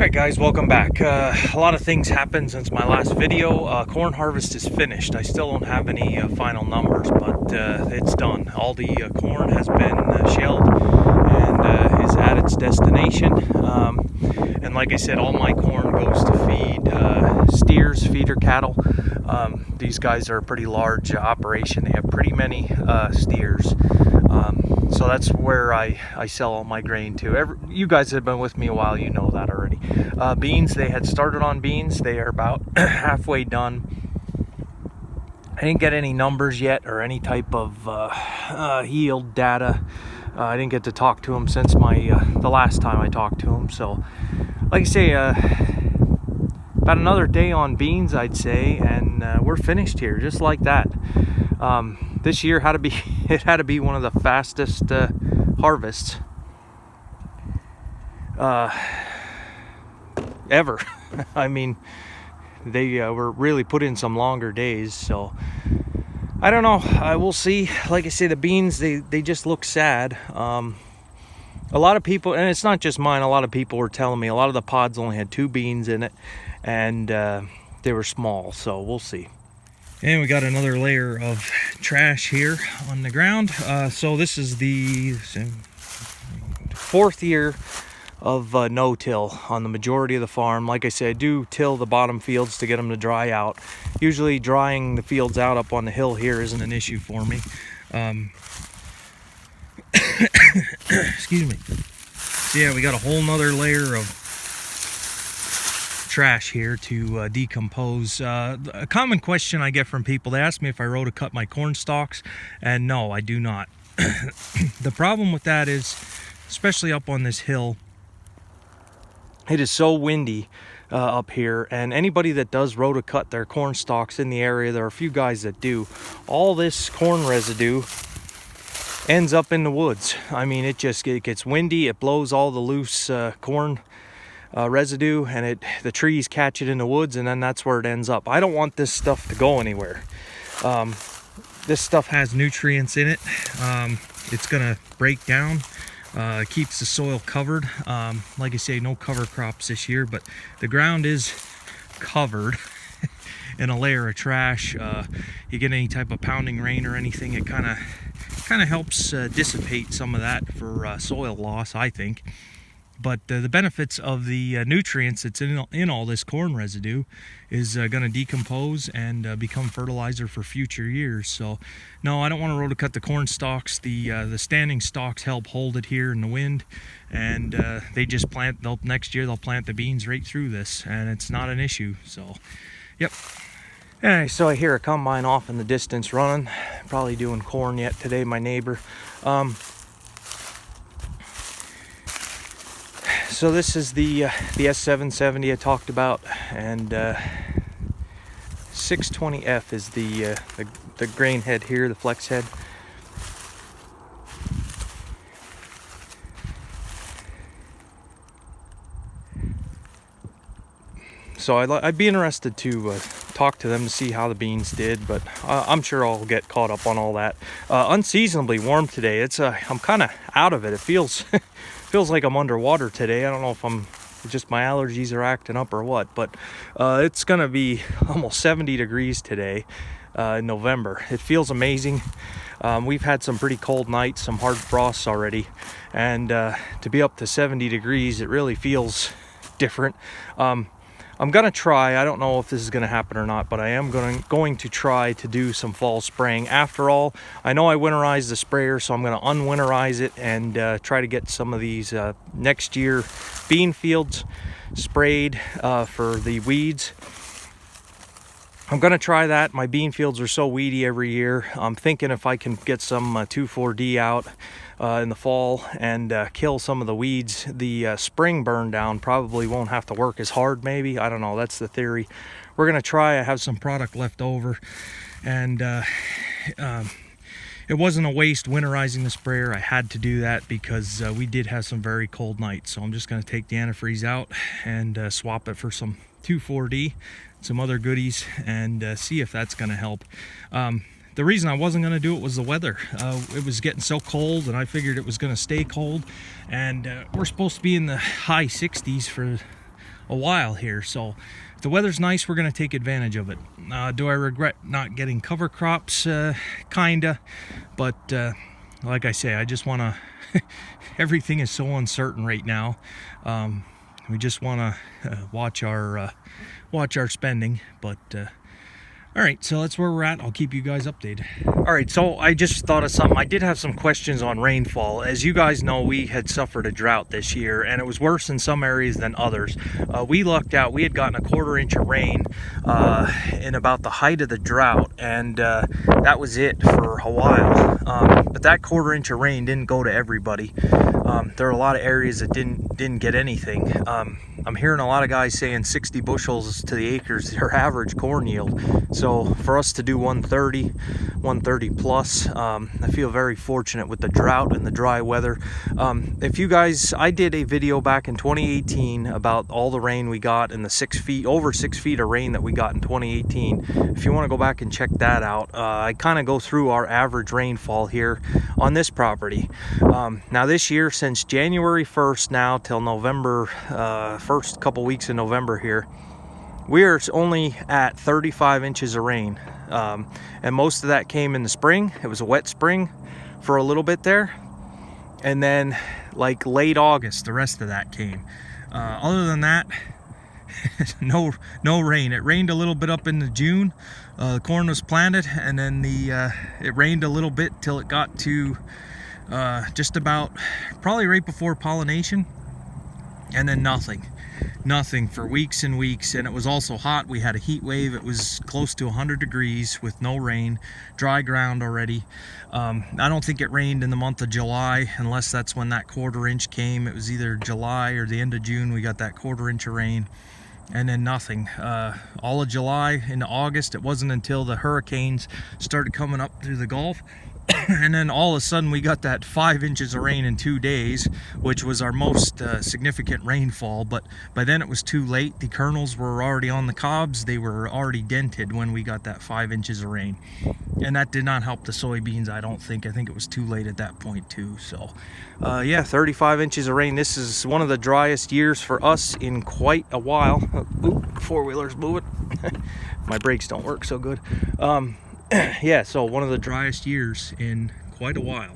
Alright guys, welcome back. A lot of things happened since my last video. Corn harvest is finished. I still don't have any final numbers, but it's done. All the corn has been shelled and is at its destination. And like I said, all my corn goes to feed steers, feeder cattle. These guys are a pretty large operation. They have pretty many steers. So that's where I sell all my grain to. You guys have been with me a while, you know that already. Beans, they had started on beans. They are about halfway done. I didn't get any numbers yet or any type of yield data. I didn't get to talk to them since the last time I talked to them. So, like I say, about another day on beans, I'd say, and we're finished here, just like that. This year had to be one of the fastest harvests ever. I mean, they were really put in some longer days, so I don't know. We'll see. Like I say, the beans, they just look sad. A lot of people, and it's not just mine, a lot of people were telling me a lot of the pods only had 2 beans in it, and they were small, so we'll see. And we got another layer of trash here on the ground. So this is the 4th year of no-till on the majority of the farm. Like I said, I do till the bottom fields to get them to dry out. Usually drying the fields out up on the hill here isn't an issue for me. Excuse me. So yeah, we got a whole nother layer of trash here to decompose. A common question I get from people, they ask me if I rotocut my corn stalks, and no, I do not. The problem with that is, especially up on this hill, it is so windy up here, and anybody that does rotocut their corn stalks in the area, there are a few guys that do, all this corn residue ends up in the woods. I mean, it gets windy, it blows all the loose corn residue, and the trees catch it in the woods, and then that's where it ends up. I don't want this stuff to go anywhere. This stuff has nutrients in it. It's gonna break down. It keeps the soil covered. Like I say, no cover crops this year, but the ground is covered in a layer of trash. You get any type of pounding rain or anything, it kind of helps dissipate some of that for soil loss, I think. But the benefits of the nutrients that's in all this corn residue is going to decompose and become fertilizer for future years. So, no, I don't want to rotocut the corn stalks. The standing stalks help hold it here in the wind, and they just next year they'll plant the beans right through this, and it's not an issue. So, yep. Anyway, so I hear a combine off in the distance running, probably doing corn yet today, my neighbor. So this is the S770 I talked about, and 620F is the grain head here, the flex head. So I'd be interested to talk to them to see how the beans did, but I'm sure I'll get caught up on all that. Unseasonably warm today. I'm kind of out of it. It feels like I'm underwater today. I don't know if just my allergies are acting up or what, but it's gonna be almost 70 degrees today in November. It feels amazing. We've had some pretty cold nights, some hard frosts already, and to be up to 70 degrees, it really feels different. I'm gonna try, I don't know if this is gonna happen or not, but I am going to try to do some fall spraying. After all, I know I winterized the sprayer, so I'm gonna unwinterize it and try to get some of these next year bean fields sprayed for the weeds. I'm gonna try that. My bean fields are so weedy every year. I'm thinking if I can get some 2,4-D out in the fall and kill some of the weeds, the spring burn down probably won't have to work as hard, maybe. I don't know, that's the theory. We're gonna try. I have some product left over, and it wasn't a waste winterizing the sprayer. I had to do that because we did have some very cold nights. So I'm just gonna take the antifreeze out and swap it for some 2,4-D, some other goodies, and see if that's gonna help. The reason I wasn't going to do it was the weather. It was getting so cold, and I figured it was going to stay cold, and we're supposed to be in the high 60s for a while here. So if the weather's nice, we're going to take advantage of it. Do I regret not getting cover crops? Kinda, but like I say, I just want to everything is so uncertain right now. We just want to watch our spending, but all right, so that's where we're at. I'll keep you guys updated. All right, so I just thought of something. I did have some questions on rainfall. As you guys know, we had suffered a drought this year, and it was worse in some areas than others. We lucked out. We had gotten a 1/4 inch of rain in about the height of the drought, and that was it for a while. But that 1/4 inch of rain didn't go to everybody. There are a lot of areas that didn't get anything. I'm hearing a lot of guys saying 60 bushels to the acres, their average corn yield. So for us to do 130 plus, I feel very fortunate with the drought and the dry weather. If you guys, I did a video back in 2018 about all the rain we got and the over 6 feet of rain that we got in 2018. If you want to go back and check that out, I kind of go through our average rainfall here on this property. Now this year, since January 1st now till November, first couple weeks in November here, we're only at 35 inches of rain, and most of that came in the spring. It was a wet spring for a little bit there, and then like late August the rest of that came. Other than that, no rain. It rained a little bit up into June. The corn was planted, and then it rained a little bit till it got to just about probably right before pollination, and then nothing for weeks and weeks. And it was also hot. We had a heat wave. It was close to 100 degrees with no rain, dry ground already. I don't think it rained in the month of July, unless that's when that 1/4 inch came. It was either July or the end of June we got that 1/4 inch of rain, and then nothing. All of July into August. It wasn't until the hurricanes started coming up through the Gulf and then all of a sudden we got that 5 inches of rain in 2 days, which was our most significant rainfall. But by then it was too late. The kernels were already on the cobs. They were already dented when we got that 5 inches of rain, and that did not help the soybeans. I don't think. I think it was too late at that point too. So yeah, 35 inches of rain. This is one of the driest years for us in quite a while. Oop, four-wheeler's moving. My brakes don't work so good. Yeah, so one of the driest years in quite a while.